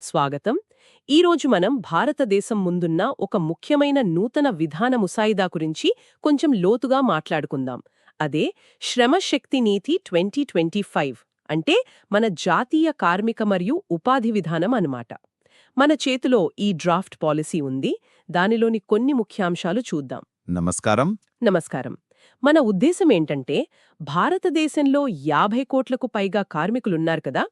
స్వాగతం. ఈరోజు మనం భారతదేశం ముందున్న ఒక ముఖ్యమైన నూతన విధాన ముసాయిదా గురించి కొంచెం లోతుగా మాట్లాడుకుందాం. అదే శ్రమశక్తి నీతి 2025 అంటే మన జాతీయ కార్మిక మరియు ఉపాధి విధానం అన్నమాట. మన చేతిలో ఈ డ్రాఫ్ట్ పాలసీ ఉంది. దానిలోని కొన్ని ముఖ్యాంశాలు చూద్దాం. నమస్కారం. నమస్కారం. మన ఉద్దేశమేంటంటే భారతదేశంలో 50 కోట్లకు పైగా కార్మికులున్నారు కదా.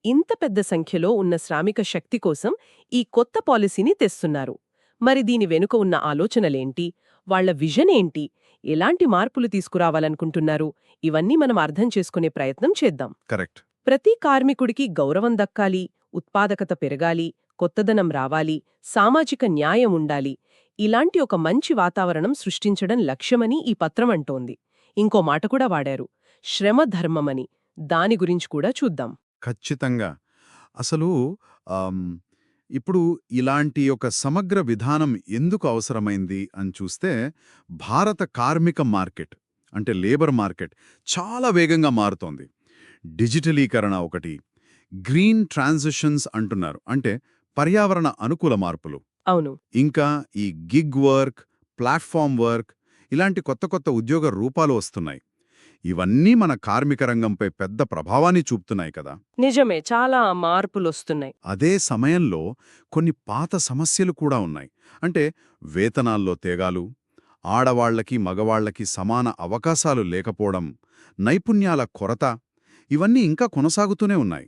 ఇంత పెద్ద సంఖ్యలో ఉన్న శ్రామిక శక్తి కోసం ఈ కొత్త పాలసీని తెస్తున్నారు. మరి దీని వెనుక ఉన్న ఆలోచనలేంటి, వాళ్ల విజన్ ఏంటి, ఎలాంటి మార్పులు తీసుకురావాలనుకుంటున్నారు, ఇవన్నీ మనం అర్థం చేసుకునే ప్రయత్నం చేద్దాం. కరెక్ట్. ప్రతి కార్మికుడికి గౌరవం దక్కాలి, ఉత్పాదకత పెరగాలి, కొత్తదనం రావాలి, సామాజిక న్యాయం ఉండాలి. ఇలాంటి ఒక మంచి వాతావరణం సృష్టించడం లక్ష్యమని ఈ పత్రం అంటోంది. ఇంకో మాట కూడా వాడారు, శ్రమ ధర్మమని. దాని గురించి కూడా చూద్దాం. ఖచ్చితంగా. అసలు ఇప్పుడు ఇలాంటి ఒక సమగ్ర విధానం ఎందుకు అవసరమైంది అని చూస్తే, భారత కార్మిక మార్కెట్ అంటే లేబర్ మార్కెట్ చాలా వేగంగా మారుతోంది. డిజిటలీకరణ ఒకటి, గ్రీన్ ట్రాన్సిషన్స్ అంటున్నారు, అంటే పర్యావరణ అనుకూల మార్పులు. అవును. ఇంకా ఈ గిగ్ వర్క్, ప్లాట్ఫామ్ వర్క్, ఇలాంటి కొత్త కొత్త ఉద్యోగ రూపాలు వస్తున్నాయి. ఇవన్నీ మన కార్మిక రంగంపై పెద్ద ప్రభావాన్ని చూపుతున్నాయి కదా. నిజమే, చాలా మార్పులొస్తున్నాయి. అదే సమయంలో కొన్ని పాత సమస్యలు కూడా ఉన్నాయి. అంటే వేతనాల్లో తేగాలు, ఆడవాళ్లకి మగవాళ్లకి సమాన అవకాశాలు లేకపోవడం, నైపుణ్యాల కొరత, ఇవన్నీ ఇంకా కొనసాగుతూనే ఉన్నాయి.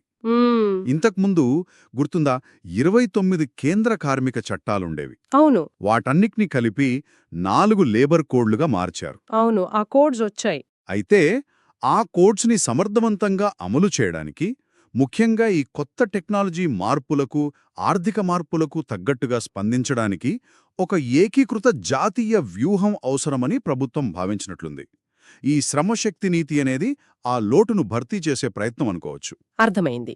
ఇంతకుముందు గుర్తుందా, 29 కేంద్ర కార్మిక చట్టాలుండేవి. అవును. వాటన్నిటినీ కలిపి 4 లేబర్ కోడ్లుగా మార్చారు. అవును, ఆ కోడ్స్ వచ్చాయి. అయితే ఆ కోడ్స్ని సమర్థవంతంగా అమలు చేయడానికి, ముఖ్యంగా ఈ కొత్త టెక్నాలజీ మార్పులకు, ఆర్థిక మార్పులకు తగ్గట్టుగా స్పందించడానికి ఒక ఏకీకృత జాతీయ వ్యూహం అవసరమని ప్రభుత్వం భావించినట్లుంది. ఈ శ్రమశక్తి నీతి అనేది ఆ లోటును భర్తీ చేసే ప్రయత్నం అనుకోవచ్చు. అర్థమైంది.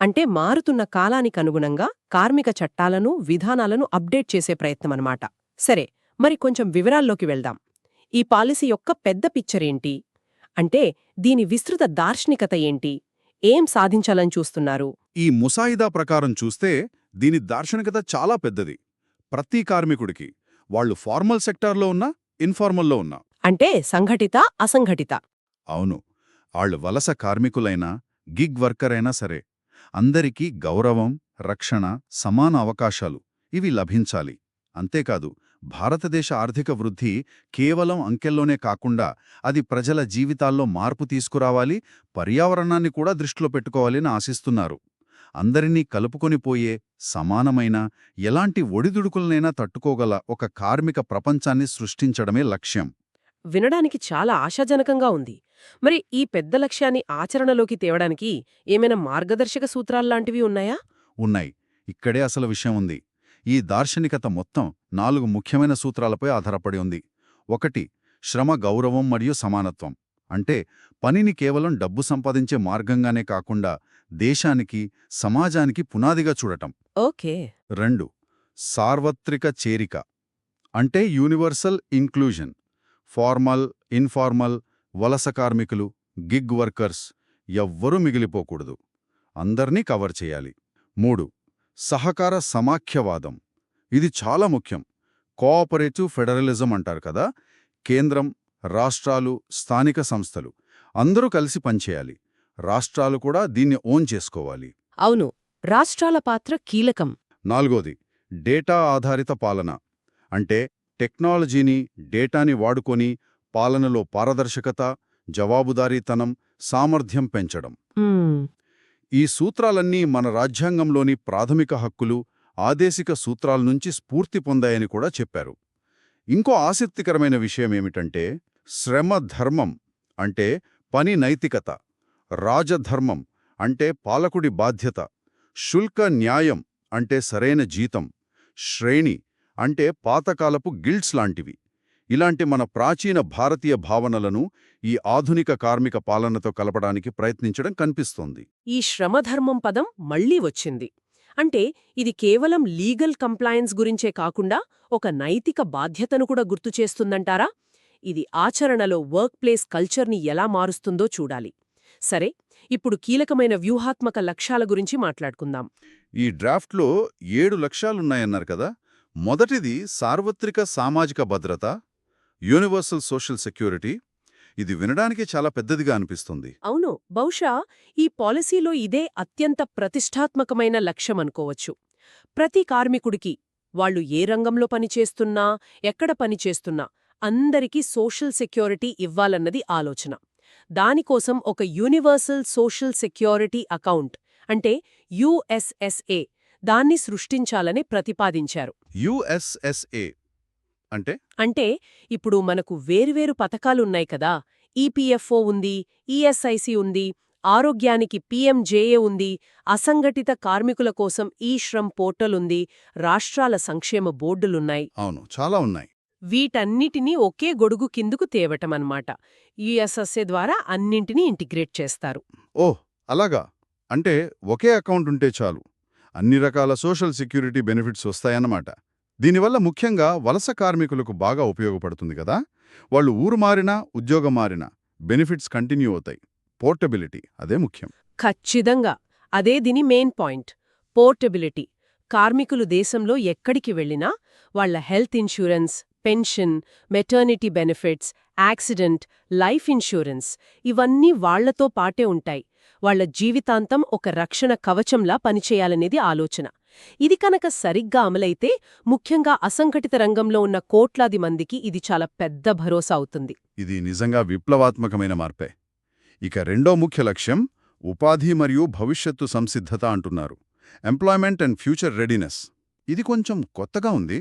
అంటే మారుతున్న కాలానికనుగుణంగా కార్మిక చట్టాలను, విధానాలను అప్డేట్ చేసే ప్రయత్నమన్నమాట. సరే, మరి కొంచెం వివరాల్లోకి వెళ్దాం. ఈ పాలసీ యొక్క పెద్ద పిక్చర్ ఏంటి? అంటే దీని విస్తృత దార్శనికత ఏంటి? ఏం సాధించాలని చూస్తున్నారు? ఈ ముసాయిదా ప్రకారం చూస్తే దీని దార్శనికత చాలా పెద్దది. ప్రతి కార్మికుడికి, వాళ్ళు ఫార్మల్ సెక్టార్లో ఉన్నా, ఇన్ఫార్మల్లో ఉన్నా, అంటే సంఘటిత, అసంఘటిత. అవును, వాళ్ళు వలస కార్మికులైనా, గిగ్ వర్కర్ అయినా సరే, అందరికీ గౌరవం, రక్షణ, సమాన అవకాశాలు ఇవి లభించాలి. అంతేకాదు, భారతదేశ ఆర్థిక వృద్ధి కేవలం అంకెల్లోనే కాకుండా అది ప్రజల జీవితాల్లో మార్పు తీసుకురావాలి, పర్యావరణాన్ని కూడా దృష్టిలో పెట్టుకోవాలని ఆశిస్తున్నారు. అందరినీ కలుపుకొనిపోయే, సమానమైన, ఎలాంటి ఒడిదుడుకులనైనా తట్టుకోగల ఒక కార్మిక ప్రపంచాన్ని సృష్టించడమే లక్ష్యం. వినడానికి చాలా ఆశాజనకంగా ఉంది. మరి ఈ పెద్ద లక్ష్యాన్ని ఆచరణలోకి తేవడానికి ఏమైనా మార్గదర్శక సూత్రాల్లాంటివి ఉన్నాయా? ఉన్నాయి. ఇక్కడే అసలు విషయం ఉంది. ఈ దార్శనికత మొత్తం 4 ముఖ్యమైన సూత్రాలపై ఆధారపడి ఉంది. 1. శ్రమ గౌరవం మరియు సమానత్వం. అంటే పనిని కేవలం డబ్బు సంపాదించే మార్గంగానే కాకుండా దేశానికి, సమాజానికి పునాదిగా చూడటం. ఓకే. 2. సార్వత్రిక చేరిక. అంటే యూనివర్సల్ ఇంక్లూజన్. ఫార్మల్, ఇన్ఫార్మల్, వలస కార్మికులు, గిగ్ వర్కర్స్ ఎవ్వరూ మిగిలిపోకూడదు. అందర్నీ కవర్ చేయాలి. 3. సహకార సమాఖ్యవాదం. ఇది చాలా ముఖ్యం. కోఆపరేటివ్ ఫెడరలిజం అంటారు కదా. కేంద్రం, రాష్ట్రాలు, స్థానిక సంస్థలు అందరూ కలిసి పనిచేయాలి. రాష్ట్రాలు కూడా దీన్ని ఓన్ చేసుకోవాలి. అవును, రాష్ట్రాల పాత్ర కీలకం. 4. డేటా ఆధారిత పాలన. అంటే టెక్నాలజీని, డేటాని వాడుకొని పాలనలో పారదర్శకత, జవాబుదారీతనం, సామర్థ్యం పెంచడం. ఈ సూత్రాలన్నీ మన రాజ్యాంగంలోని ప్రాథమిక హక్కులు, ఆదేశిక సూత్రాల నుంచి స్ఫూర్తి పొందాయని కూడా చెప్పారు. ఇంకో ఆసక్తికరమైన విషయమేమిటంటే, శ్రమ ధర్మం అంటే పని నైతికత, రాజధర్మం అంటే పాలకుడి బాధ్యత, శుల్క న్యాయం అంటే సరైన జీతం, శ్రేణి అంటే పాతకాలపు గిల్డ్స్ లాంటివి. ఇలాంటి మన ప్రాచీన భారతీయ భావనలను ఈ ఆధునిక కార్మిక పాలనతో కలపడానికి ప్రయత్నించడం కనిపిస్తోంది. ఈ శ్రమధర్మం పదం మళ్లీ వచ్చింది. అంటే ఇది కేవలం లీగల్ కంప్లయన్స్ గురించే కాకుండా ఒక నైతిక బాధ్యతను కూడా గుర్తుచేస్తుందంటారా? ఇది ఆచరణలో వర్క్ ప్లేస్ కల్చర్ని ఎలా మారుస్తుందో చూడాలి. సరే, ఇప్పుడు కీలకమైన వ్యూహాత్మక లక్ష్యాల గురించి మాట్లాడుకుందాం. ఈ డ్రాఫ్ట్లో 7 లక్ష్యాలున్నాయన్నారు కదా. మొదటిది సార్వత్రిక సామాజిక భద్రత, యూనివర్సల్ సోషల్ సెక్యూరిటీ. ఇది వినడానికి చాలా పెద్దదిగా అనిపిస్తుంది. అవును, బహుశా ఈ పాలసీలో ఇదే అత్యంత ప్రతిష్టాత్మకమైన లక్ష్యమనుకోవచ్చు. ప్రతి కార్మికుడికి, వాళ్ళు ఏ రంగంలో పనిచేస్తున్నా, ఎక్కడ పనిచేస్తున్నా, అందరికీ సోషల్ సెక్యూరిటీ ఇవ్వాలన్నది ఆలోచన. దానికోసం ఒక యూనివర్సల్ సోషల్ సెక్యూరిటీ అకౌంట్ అంటే యుఎస్ఎస్ఏ దాన్ని సృష్టించాలని ప్రతిపాదించారు. యుఎస్ఎస్ఏ అంటే అంటే ఇప్పుడు మనకు వేర్వేరు పథకాలున్నాయి కదా. ఈపీఎఫ్ఓ ఉంది, ఈఎస్ఐసి ఉంది, ఆరోగ్యానికి పీఎంజేఏ ఉంది, అసంఘటిత కార్మికుల కోసం ఈ శ్రమ్ పోర్టల్ ఉంది, రాష్ట్రాల సంక్షేమ బోర్డులున్నాయి. అవును, చాలా ఉన్నాయి. వీటన్నిటినీ ఒకే గొడుగు కిందుకు తేవటమన్నమాట. యుఎస్ఎస్ఏ ద్వారా అన్నింటినీ ఇంటిగ్రేట్ చేస్తారు. ఓహ్, అలాగా. అంటే ఒకే అకౌంట్ ఉంటే చాలు, అన్ని రకాల సోషల్ సెక్యూరిటీ బెనిఫిట్స్ వస్తాయన్నమాట. దీనివల్ల ముఖ్యంగా వలస కార్మికులకు బాగా ఉపయోగపడుతుంది కదా. వాళ్ళు ఊరు మారినా, ఉద్యోగం మారినా బెనిఫిట్స్ కంటిన్యూ అవుతాయి. పోర్టబిలిటీ అదే ముఖ్యం. ఖచ్చితంగా అదే దీని మెయిన్ పాయింట్, పోర్టబిలిటీ. కార్మికులు దేశంలో ఎక్కడికి వెళ్లినా వాళ్ల health insurance, pension, maternity benefits, accident, life insurance ఇవన్నీ వాళ్లతో పాటే ఉంటాయి. వాళ్ల జీవితాంతం ఒక రక్షణ కవచంలా పనిచేయాలనేది ఆలోచన. ఇది కనుక సరిగ్గా అమలైతే ముఖ్యంగా అసంఘటిత రంగంలో ఉన్న కోట్లాది మందికి ఇది చాలా పెద్ద భరోసా అవుతుంది. ఇది నిజంగా విప్లవాత్మకమైన మార్పే. ఇక రెండో ముఖ్య లక్ష్యం ఉపాధి మరియు భవిష్యత్తు సంసిద్ధత అంటున్నారు. Employment and future readiness. ఇది కొంచెం కొత్తగా ఉంది.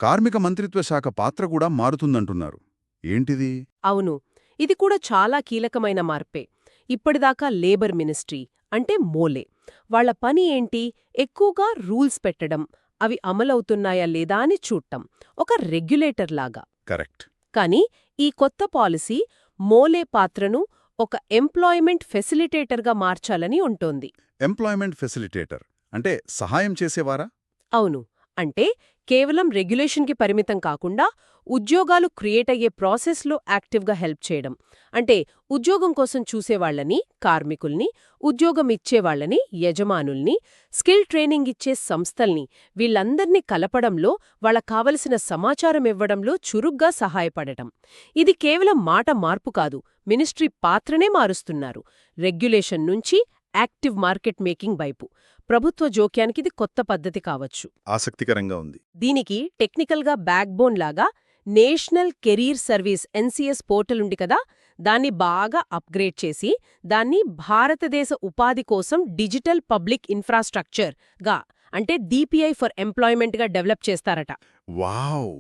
కార్మిక మంత్రిత్వ శాఖ పాత్ర కూడా మారుతుందంటున్నారు. ఏంటిది? అవును, ఇది కూడా చాలా కీలకమైన మార్పే. ఇప్పటిదాకా లేబర్ మినిస్ట్రీ అంటే మోలే వాళ్ల పని ఏంటి? ఎక్కువగా రూల్స్ పెట్టడం, అవి అమలవుతున్నాయా లేదా అని చూడటం, ఒక రెగ్యులేటర్ లాగా. కరెక్ట్. కానీ ఈ కొత్త పాలసీ మోలే పాత్రను ఒక ఎంప్లాయ్మెంట్ ఫెసిలిటేటర్గా మార్చాలని ఉంటోంది. ఎంప్లాయ్మెంట్ ఫెసిలిటేటర్ అంటే సహాయం చేసేవారా? అవును, అంటే కేవలం రెగ్యులేషన్కి పరిమితం కాకుండా ఉద్యోగాలు క్రియేట్ అయ్యే ప్రాసెస్లో యాక్టివ్గా హెల్ప్ చేయడం. అంటే ఉద్యోగం కోసం చూసేవాళ్లని, కార్మికుల్ని, ఉద్యోగం ఇచ్చేవాళ్లని, యజమానుల్ని, స్కిల్ ట్రైనింగ్ ఇచ్చే సంస్థల్ని, వీళ్లందర్నీ కలపడంలో, వాళ్ళకు కావలసిన సమాచారం ఇవ్వడంలో చురుగ్గా సహాయపడటం. ఇది కేవలం మాట మార్పు కాదు, మినిస్ట్రీ పాత్రనే మారుస్తున్నారు. రెగ్యులేషన్ నుంచి యాక్టివ్ మార్కెట్ మేకింగ్ వైపు. ప్రభుత్వ జోక్యానికిది కొత్త పద్ధతి కావచ్చు. ఆసక్తికరంగా ఉంది. దీనికి టెక్నికల్గా బ్యాక్బోన్ లాగా national career service NCS portal ఉంది కదా, దాన్ని బాగా అప్గ్రేడ్ చేసి దాన్ని భారతదేశ ఉపాధి కోసం డిజిటల్ పబ్లిక్ ఇన్ఫ్రాస్ట్రక్చర్గా అంటే డిపిఐ ఫర్ ఎంప్లాయ్మెంట్గా డెవలప్ చేస్తారట. వావ్!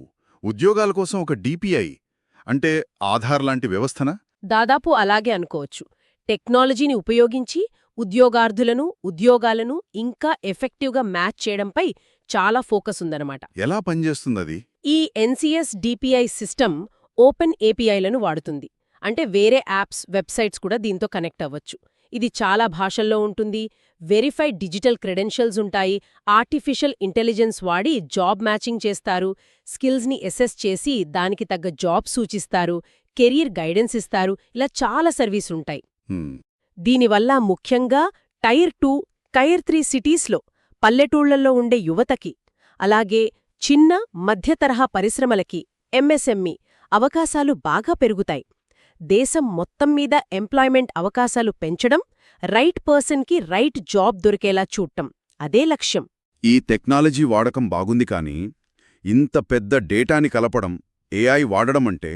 ఉద్యోగాల కోసం ఒక డిపిఐ అంటే ఆధార్ లాంటి వ్యవస్థనా? దాదాపు అలాగే అనుకోవచ్చు. టెక్నాలజీని ఉపయోగించి ఉద్యోగార్థులను, ఉద్యోగాలను ఇంకా ఎఫెక్టివ్గా మ్యాచ్ చేయడంపై చాలా ఫోకస్ ఉందన్నమాట. ఎలా పనిచేస్తుందది? ఈ ఎన్సీఎస్ డిపిఐ సిస్టమ్ ఓపెన్ ఏపీఐలను వాడుతుంది. అంటే వేరే యాప్స్, వెబ్సైట్స్ కూడా దీంతో కనెక్ట్ అవ్వచ్చు. ఇది చాలా భాషల్లో ఉంటుంది. వెరిఫైడ్ డిజిటల్ క్రెడెన్షియల్స్ ఉంటాయి. ఆర్టిఫిషియల్ ఇంటెలిజెన్స్ వాడి జాబ్ మ్యాచింగ్ చేస్తారు. స్కిల్స్ని అసెస్ చేసి దానికి తగ్గ జాబ్ సూచిస్తారు. కెరీర్ గైడెన్స్ ఇస్తారు. ఇలా చాలా సర్వీసులుంటాయి. దీనివల్ల ముఖ్యంగా టైర్ 2, టైర్ 3 సిటీస్లో, పల్లెటూళ్లలో ఉండే యువతకి, అలాగే చిన్న, మధ్యతరహా పరిశ్రమలకి, ఎంఎస్ఎంఈ అవకాశాలు బాగా పెరుగుతాయి. దేశం మొత్తం మీద ఎంప్లాయ్మెంట్ అవకాశాలు పెంచడం, రైట్ పర్సన్కి రైట్ జాబ్ దొరికేలా చూడటం అదే లక్ష్యం. ఈ టెక్నాలజీ వాడకం బాగుంది, కానీ ఇంత పెద్ద డేటాని కలపడం, ఏఐ వాడడమంటే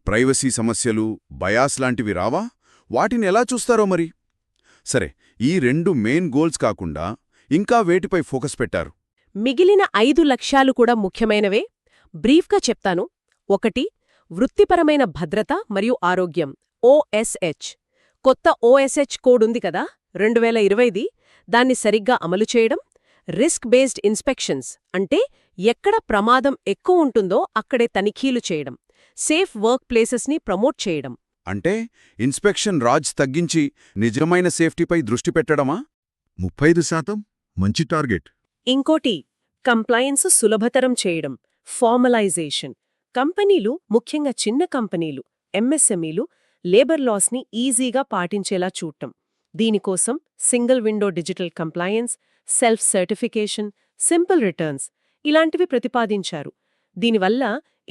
ప్రైవసీ సమస్యలు, బయాస్ లాంటివి రావా? వాటిని ఎలా చూస్తారో మరి? సరే, ఈ 2 మెయిన్ గోల్స్ కాకుండా ఇంకా వేటిపై ఫోకస్ పెట్టారు? మిగిలిన 5 లక్ష్యాలు కూడా ముఖ్యమైనవే. బ్రీఫ్గా చెప్తాను. 1. వృత్తిపరమైన భద్రత మరియు ఆరోగ్యం, ఓఎస్హెచ్. కొత్త ఓఎస్హెచ్ కోడ్ ఉంది కదా, 2020ది. దాన్ని సరిగ్గా అమలు చేయడం. రిస్క్ బేస్డ్ ఇన్స్పెక్షన్స్ అంటే ఎక్కడ ప్రమాదం ఎక్కువ ఉంటుందో అక్కడే తనిఖీలు చేయడం. సేఫ్ వర్క్ ప్లేసెస్ని ప్రమోట్ చేయడం. అంటే ఇన్స్పెక్షన్ రాజ్ తగ్గించి నిజమైన సేఫ్టీపై దృష్టి పెట్టడమా? 35% మంచి టార్గెట్. ఇంకోటి, కంప్లయన్స్ సులభతరం చేయడం, ఫార్మలైజేషన్. కంపెనీలు, ముఖ్యంగా చిన్న కంపెనీలు, ఎంఎస్ఎంఈలు లేబర్ లాస్ని ఈజీగా పాటించేలా చూడటం. దీనికోసం single window digital compliance, self certification, simple returns ఇలాంటివి ప్రతిపాదించారు. దీనివల్ల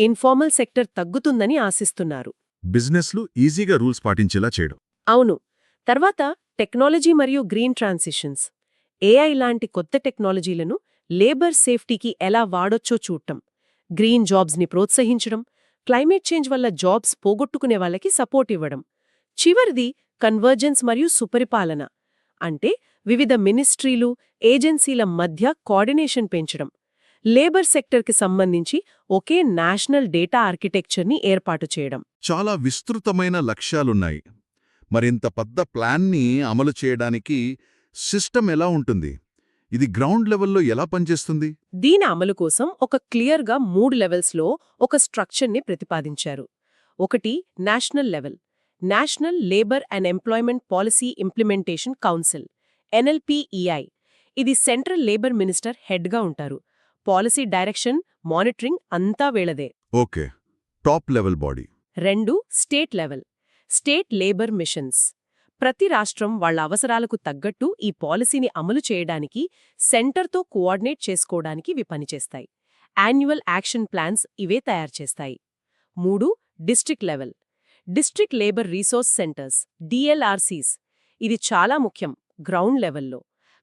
ఇన్ఫార్మల్ సెక్టర్ తగ్గుతుందని ఆశిస్తున్నారు. బిజినెస్లు ఈజీగా రూల్స్ పాటించేలా చేయడం. అవును. తర్వాత టెక్నాలజీ మరియు గ్రీన్ ట్రాన్సిషన్స్. ఏఐ లాంటి కొత్త టెక్నాలజీలను లేబర్ సేఫ్టీకి ఎలా వాడొచ్చో చూడటం, గ్రీన్ జాబ్స్ని ప్రోత్సహించడం, క్లైమేట్ చేంజ్ వల్ల జాబ్స్ పోగొట్టుకునే వాళ్ళకి సపోర్ట్ ఇవ్వడం. చివరిది కన్వర్జెన్స్ మరియు సుపరిపాలన. అంటే వివిధ మినిస్ట్రీలు, ఏజెన్సీల మధ్య కోఆర్డినేషన్ పెంచడం. లేబర్ సెక్టర్కి సంబంధించి ఒకే నేషనల్ డేటా ఆర్కిటెక్చర్ని ఏర్పాటు చేయడం. చాలా విస్తృతమైన లక్ష్యాలున్నాయి. మరింత పెద్ద ప్లాన్ని అమలు చేయడానికి సిస్టమ్ ఎలా ఉంటుంది? ఇది గ్రౌండ్ లెవెల్లో ఎలా పనిచేస్తుంది? దీని అమలు కోసం ఒక క్లియర్గా 3 లెవెల్స్లో ఒక స్ట్రక్చర్ని ప్రతిపాదించారు. ఒకటి national level, national labour and employment policy implementation council, NLPEI. ఇది సెంట్రల్ లేబర్ మినిస్టర్ హెడ్గా ఉంటారు. పాలసీ డైరెక్షన్, మానిటరింగ్ అంతా వీళ్ళదే. Okay, top level body. 2 state level, state labour missions. ప్రతి రాష్ట్రం వాళ్ళ అవసరాలకు తగ్గట్టు ఈ పాలసీని అమలు చేయడానికి, సెంటర్తో కోఆర్డినేట్ చేసుకోవడానికి ఇవి పనిచేస్తాయి. యాన్యువల్ యాక్షన్ ప్లాన్స్ ఇవే తయారు చేస్తాయి. 3 district level, district labour resource centres, DLRCs. ఇది చాలా ముఖ్యం. గ్రౌండ్ లెవెల్లో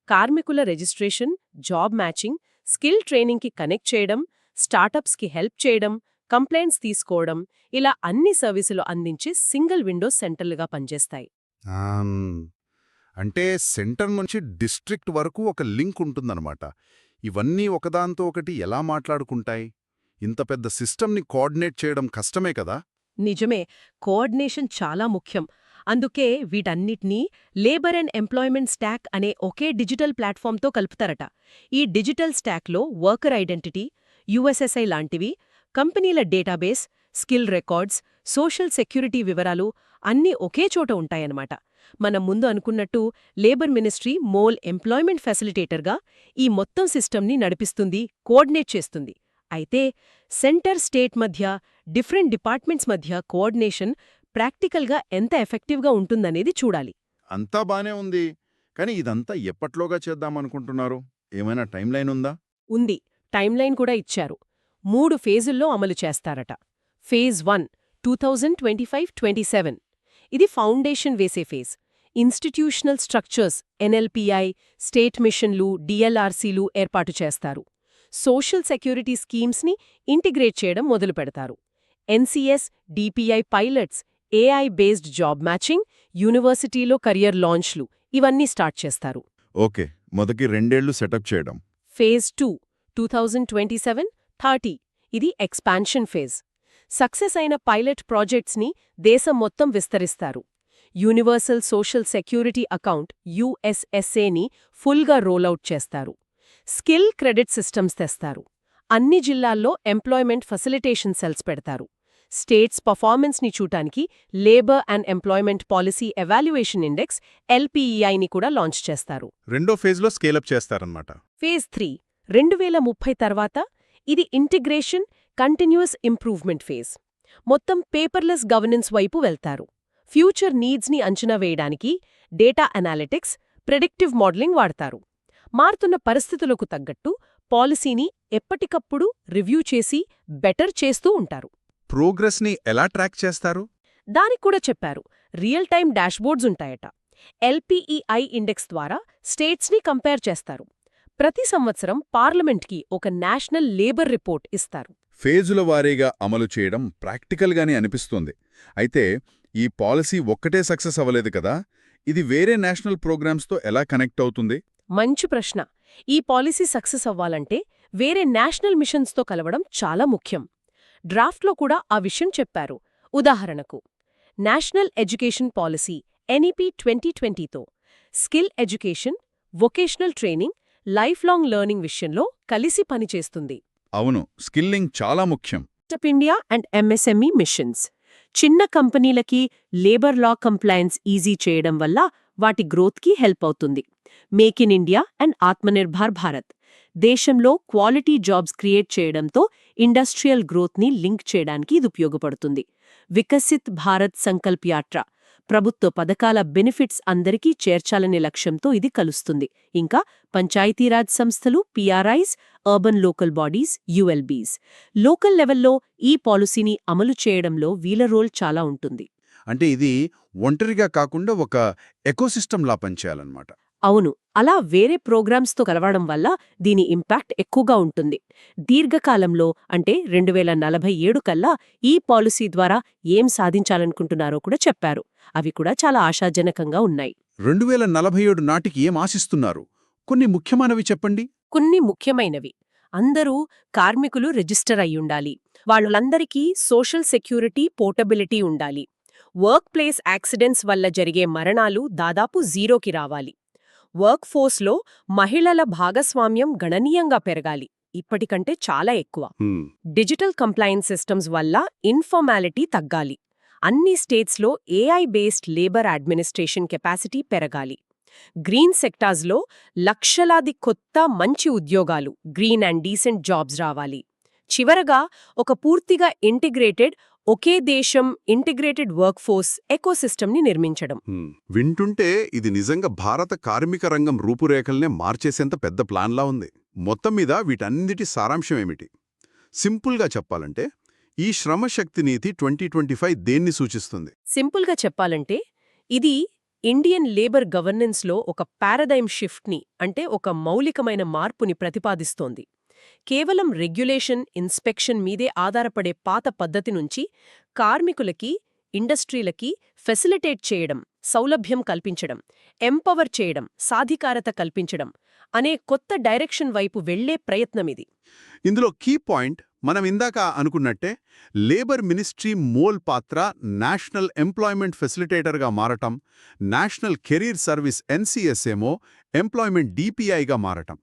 కార్మికుల రిజిస్ట్రేషన్, జాబ్ మ్యాచింగ్, స్కిల్ ట్రైనింగ్కి కనెక్ట్ చేయడం, స్టార్టప్స్కి హెల్ప్ చేయడం, కంప్లైంట్స్ తీసుకోవడం, ఇలా అన్ని సర్వీసులు అందించే సింగిల్ విండో సెంటర్లుగా పనిచేస్తాయి. అంటే సెంటర్ నుంచి డిస్ట్రిక్ట్ వరకు ఒక లింక్ ఉంటుందన్నమాట. ఇవన్నీ ఒకదాంతో ఒకటి ఎలా మాట్లాడుకుంటాయి? ఇంత పెద్ద సిస్టమ్ని కోఆర్డినేట్ చేయడం కష్టమే కదా? నిజమే, కోఆర్డినేషన్ చాలా ముఖ్యం. అందుకే వీటన్నిటినీ లేబర్ అండ్ ఎంప్లాయ్మెంట్ స్టాక్ అనే ఒకే డిజిటల్ ప్లాట్ఫామ్తో కలుపుతారట. ఈ డిజిటల్ స్టాక్లో వర్కర్ ఐడెంటిటీ, USSI లాంటివి, కంపెనీల database, skill records, social security వివరాలు అన్నీ ఒకే చోట ఉంటాయన్నమాట. మనం ముందు అనుకున్నట్టు లేబర్ మినిస్ట్రీ మోల్ ఎంప్లాయ్మెంట్ ఫెసిలిటేటర్గా ఈ మొత్తం సిస్టమ్ని నడిపిస్తుంది, కోఆర్డినేట్ చేస్తుంది. అయితే సెంటర్ స్టేట్ మధ్య, డిఫరెంట్ డిపార్ట్మెంట్స్ మధ్య కోఆర్డినేషన్ ప్రాక్టికల్గా ఎంత ఎఫెక్టివ్గా ఉంటుందనేది చూడాలి. అంతా బానే ఉంది, కానీ ఇదంతా ఎప్పట్లోగా చేద్దామనుకుంటున్నారు? ఏమైనా టైంలైన్ ఉందా? ఉంది, టైంలైన్ కూడా ఇచ్చారు. 3 ఫేజుల్లో అమలు చేస్తారట. ఫేజ్ 1 2025-27. ఇది ఫౌండేషన్ వేసే phase. Institutional structures, NLPI, state మిషన్లు, DLRCలు ఏర్పాటు చేస్తారు. సోషల్ సెక్యూరిటీ స్కీమ్స్ని ఇంటిగ్రేట్ చేయడం మొదలుపెడతారు. NCS, DPI pilots, AI based job matching, యూనివర్సిటీలో కెరియర్ లాంచ్లు ఇవన్నీ స్టార్ట్ చేస్తారు. ఓకే, మొదటి 2 ఏళ్లు సెటప్ చేయడం. ఫేజ్ 2 2027-30. ఇది ఎక్స్పాన్షన్ ఫేజ్. సక్సెస్ అయిన పైలట్ ప్రాజెక్ట్స్ని దేశం మొత్తం విస్తరిస్తారు. యూనివర్సల్ సోషల్ సెక్యూరిటీ అకౌంట్ USSAని ఫుల్గా రోలౌట్ చేస్తారు. స్కిల్ క్రెడిట్ సిస్టమ్స్ తెస్తారు. అన్ని జిల్లాల్లో ఎంప్లాయ్మెంట్ ఫెసిలిటేషన్ సెల్స్ పెడతారు. స్టేట్స్ పర్ఫార్మెన్స్ని చూటానికి labour and employment policy evaluation index LPEIని కూడా లాంచ్ చేస్తారు. రెండో ఫేజ్లో స్కేలప్ చేస్తారన్నమాట. ఫేజ్ 3 2030 తర్వాత. ఇది ఇంటిగ్రేషన్, కంటిన్యూస్ ఇంప్రూవ్మెంట్ ఫేజ్. మొత్తం పేపర్లెస్ గవర్నెన్స్ వైపు వెళ్తారు. ఫ్యూచర్ నీడ్స్ని అంచనా వేయడానికి డేటా అనాలిటిక్స్, ప్రెడిక్టివ్ మోడలింగ్ వాడతారు. మారుతున్న పరిస్థితులకు తగ్గట్టు పాలసీని ఎప్పటికప్పుడు రివ్యూ చేసి బెటర్ చేస్తూ ఉంటారు. ప్రోగ్రెస్ని ఎలా ట్రాక్ చేస్తారు? దానికి కూడా చెప్పారు. రియల్ టైమ్ డాష్బోర్డ్స్ ఉంటాయట. LPEI ఇండెక్స్ ద్వారా స్టేట్స్ని కంపేర్ చేస్తారు. ప్రతి సంవత్సరం పార్లమెంట్కి ఒక నేషనల్ లేబర్ రిపోర్ట్ ఇస్తారు. ఫేజుల వారీగా అమలు చేయడం ప్రాక్టికల్గానే అనిపిస్తుంది. అయితే ఈ పాలసీ ఒక్కటే సక్సెస్ అవ్వలేదు కదా, ఇది వేరే నేషనల్ ప్రోగ్రామ్స్తో ఎలా కనెక్ట్ అవుతుంది? మంచి ప్రశ్న. ఈ పాలసీ సక్సెస్ అవ్వాలంటే వేరే నేషనల్ మిషన్స్తో కలవడం చాలా ముఖ్యం. డ్రాఫ్ట్లో కూడా ఆ విషయం చెప్పారు. ఉదాహరణకు నేషనల్ ఎడ్యుకేషన్ పాలసీ NEP 2020తో skill education, vocational training, life long learning విషయంలో కలిసి పనిచేస్తుంది. అవును, స్కిల్లింగ్ చాలా ముఖ్యం. Startup India and MSME missions. చిన్న కంపెనీలకి లేబర్ లా కంప్లయన్స్ ఈజీ చేయడం వల్ల వాటి గ్రోత్కి హెల్ప్ అవుతుంది. Make in India and Atmanirbhar Bharat. దేశంలో క్వాలిటీ జాబ్స్ క్రియేట్ చేయడంతో ఇండస్ట్రియల్ గ్రోత్ని లింక్ చేయడానికి ఇది ఉపయోగపడుతుంది. వికసిత్ భారత్ సంకల్ప్ యాత్ర. ప్రభుత్వ పథకాల బెనిఫిట్స్ అందరికీ చేర్చాలనే లక్ష్యంతో ఇది కలుస్తుంది. ఇంకా పంచాయతీరాజ్ సంస్థలు, PRIs, urban local bodies, ULBs. Local లెవెల్లో ఈ పాలసీని అమలు చేయడంలో వీళ్ళ రోల్ చాలా ఉంటుంది. అంటే ఇది ఒంటరిగా కాకుండా ఒక ఎకోసిస్టంలా పనిచేయాలన్నమాట. అవును, అలా వేరే ప్రోగ్రామ్స్తో కలవడం వల్ల దీని ఇంపాక్ట్ ఎక్కువగా ఉంటుంది. దీర్ఘకాలంలో అంటే 2047 కల్లా ఈ పాలసీ ద్వారా ఏం సాధించాలనుకుంటున్నారో కూడా చెప్పారు. అవి కూడా చాలా ఆశాజనకంగా ఉన్నాయి. 2047 నాటికి ఏం ఆశిస్తున్నారు? కొన్ని ముఖ్యమైనవి చెప్పండి. కొన్ని ముఖ్యమైనవి: అందరూ కార్మికులు రిజిస్టర్ అయ్యుండాలి. వాళ్ళందరికీ సోషల్ సెక్యూరిటీ పోర్టబిలిటీ ఉండాలి. వర్క్ ప్లేస్ యాక్సిడెంట్స్ వల్ల జరిగే మరణాలు దాదాపు జీరోకి రావాలి. వర్క్ ఫోర్స్లో మహిళల భాగస్వామ్యం గణనీయంగా పెరగాలి, ఇప్పటికంటే చాలా ఎక్కువ. డిజిటల్ కంప్లైన్స్ సిస్టమ్స్ వల్ల ఇన్ఫార్మాలిటీ తగ్గాలి. అన్ని స్టేట్స్లో AI based labour administration capacity పెరగాలి. గ్రీన్ సెక్టార్స్లో లక్షలాది కొత్త మంచి ఉద్యోగాలు, గ్రీన్ అండ్ డీసెంట్ జాబ్స్ రావాలి. చివరగా ఒక పూర్తిగా ఇంటిగ్రేటెడ్, ఒకే దేశం ఇంటిగ్రేటెడ్ వర్క్ ఫోర్స్ ఎకోసిస్టమ్ని నిర్మించడం. వింటుంటే ఇది నిజంగా భారత కార్మిక రంగం రూపురేఖల్నే మార్చేసేంత పెద్ద ప్లాన్లా ఉంది. మొత్తం మీద వీటన్నిటి సారాంశం ఏమిటి? సింపుల్గా చెప్పాలంటే ఈ శ్రమశక్తి నీతి 2025 దేన్ని సూచిస్తుంది? సింపుల్గా చెప్పాలంటే ఇది ఇండియన్ లేబర్ గవర్నెన్స్లో ఒక పారాడైమ్ షిఫ్ట్ని, అంటే ఒక మౌలికమైన మార్పుని ప్రతిపాదిస్తోంది. కేవలం రెగ్యులేషన్, ఇన్స్పెక్షన్ మీదే ఆధారపడే పాత పద్ధతి నుంచి కార్మికులకి, ఇండస్ట్రీలకి ఫెసిలిటేట్ చేయడం, సౌలభ్యం కల్పించడం, ఎంపవర్ చేయడం, సాధికారత కల్పించడం అనే కొత్త డైరెక్షన్ వైపు వెళ్లే ప్రయత్నమిది. ఇందులో కీ పాయింట్ మనం ఇందాక అనుకున్నట్టే లేబర్ మినిస్ట్రీ మోల్ పాత్ర నేషనల్ ఎంప్లాయ్మెంట్ ఫెసిలిటేటర్గా మారటం, నేషనల్ కెరీర్ సర్వీస్ ఎన్సీఎస్ఏమో ఎంప్లాయ్మెంట్ డిపిఐగా మారటం,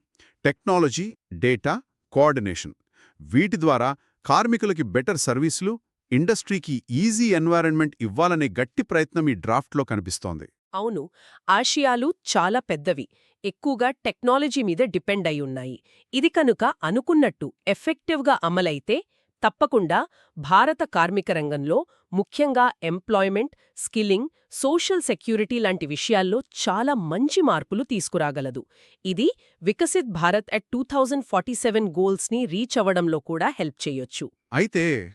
టెక్నాలజీ, డేటా, కోఆర్డినేషన్, వీటి ద్వారా కార్మికులకి బెటర్ సర్వీసులు, ఇండస్ట్రీకి ఈజీ ఎన్వైరన్మెంట్ ఇవ్వాలనే గట్టి ప్రయత్నం ఈ డ్రాఫ్ట్లో కనిపిస్తోంది. అవును, ఆశయాలు చాలా పెద్దవి, ఎక్కువగా టెక్నాలజీ మీద డిపెండ్ అయి ఉన్నాయి. ఇది కనుక అనుకున్నట్టు ఎఫెక్టివ్గా అమలైతే తప్పకుండా భారత కార్మిక రంగంలో, ముఖ్యంగా ఎంప్లాయ్మెంట్, స్కిల్లింగ్, సోషల్ సెక్యూరిటీ లాంటి విషయాల్లో చాలా మంచి మార్పులు తీసుకురాగలదు. ఇది వికసిత్ భారత్ అట్ 2047 గోల్స్ని రీచ్ అవ్వడంలో కూడా హెల్ప్ చేయొచ్చు.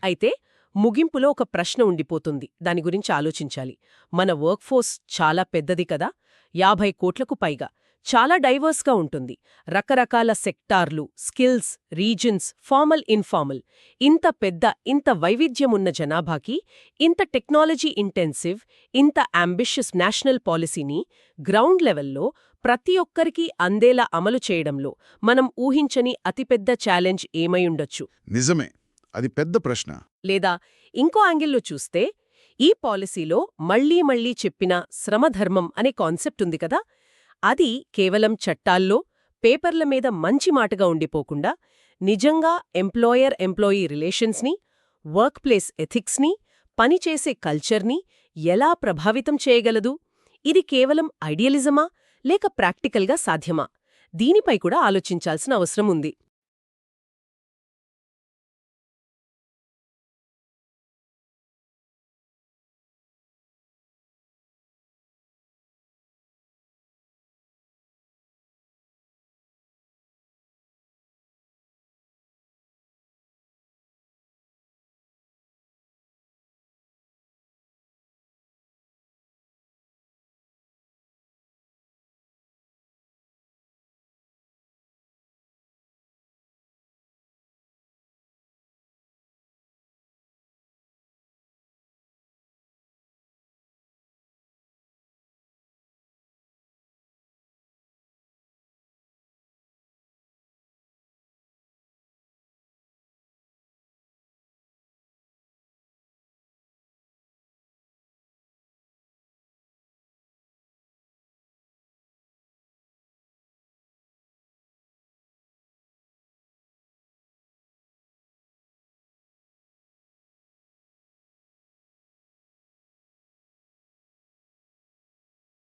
అయితే ముగింపులో ఒక ప్రశ్న ఉండిపోతుంది, దాని గురించి ఆలోచించాలి. మన వర్క్ ఫోర్స్ చాలా పెద్దది కదా, 50 కోట్లకు పైగా, చాలా డైవర్స్గా ఉంటుంది. రకరకాల సెక్టార్లు, స్కిల్స్, రీజన్స్, ఫార్మల్, ఇన్ఫార్మల్. ఇంత పెద్ద, ఇంత వైవిధ్యమున్న జనాభాకి ఇంత టెక్నాలజీ ఇంటెన్సివ్, ఇంత అంబిషియస్ నేషనల్ పాలసీని గ్రౌండ్ లెవెల్లో ప్రతి ఒక్కరికీ అందేలా అమలు చేయడంలో మనం ఊహించని అతిపెద్ద ఛాలెంజ్ ఏమైయుండొచ్చు? నిజమే, అది పెద్ద ప్రశ్న. లేదా ఇంకో యాంగిల్లో చూస్తే, ఈ పాలసీలో మళ్లీ మళ్లీ చెప్పిన శ్రమధర్మం అనే కాన్సెప్ట్ ఉంది కదా, అది కేవలం చట్టాల్లో, పేపర్ల మీద మంచి మాటగా ఉండిపోకుండా నిజంగా ఎంప్లాయర్-ఎంప్లాయీ రిలేషన్స్ని, వర్క్ ప్లేస్ ఎథిక్స్ని, పనిచేసే కల్చర్ని ఎలా ప్రభావితం చేయగలదు? ఇది కేవలం ఐడియలిజమా లేక ప్రాక్టికల్గా సాధ్యమా? దీనిపై కూడా ఆలోచించాల్సిన అవసరం ఉంది.